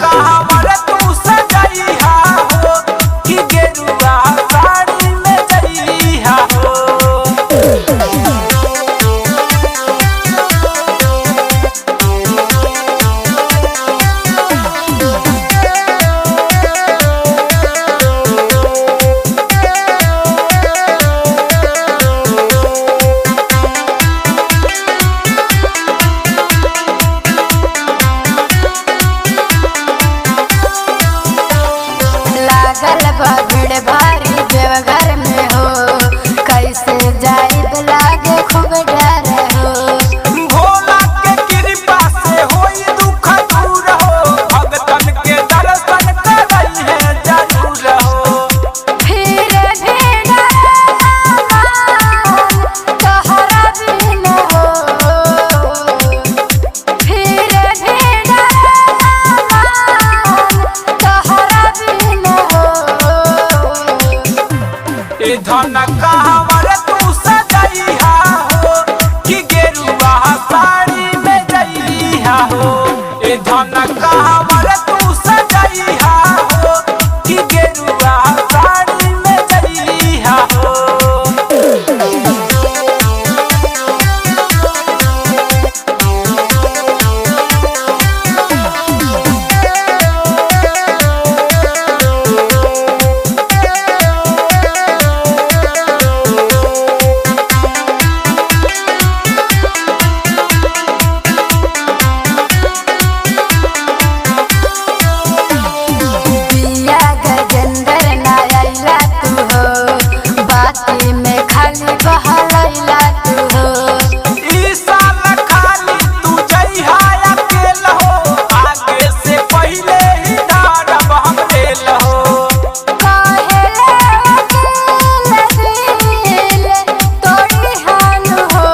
कहवर तू सजइहा हो कि गेरुआ साड़ी में जइहा हो। भीड़ भारी देवघर में हो, कैसे जाइब लागे खूब डर हो। भोला के कृपा से होई दुख दूर हो, भगतन के दर्शन करई है जरूर हो। फिर भी तोहरा बिन हो, फिर भी तोहरा बिन हो। ए धन कहवर तू सजइहा हो कि गेरुआ साड़ी में जइहा हो। ए धन कहवर तू सजइहा हो कि गेरुआ साड़ी में जइहा हो। में खाली बहलैला तू हो। ई साल खाली तू जइहा अकेला हो, आगे से पहिले ही डारब हम रेल हो। काहेले दिल तोड़ी हान हो,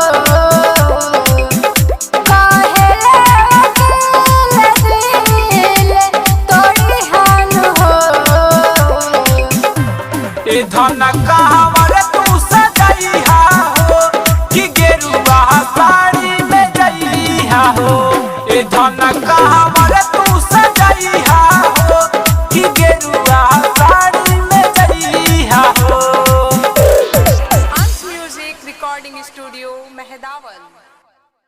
काहेले दिल तोड़ी हान हो। ए धन कहवर तू सजइहा हो कि गेरुआ साड़ी में जइहा हो। ए धन कहवर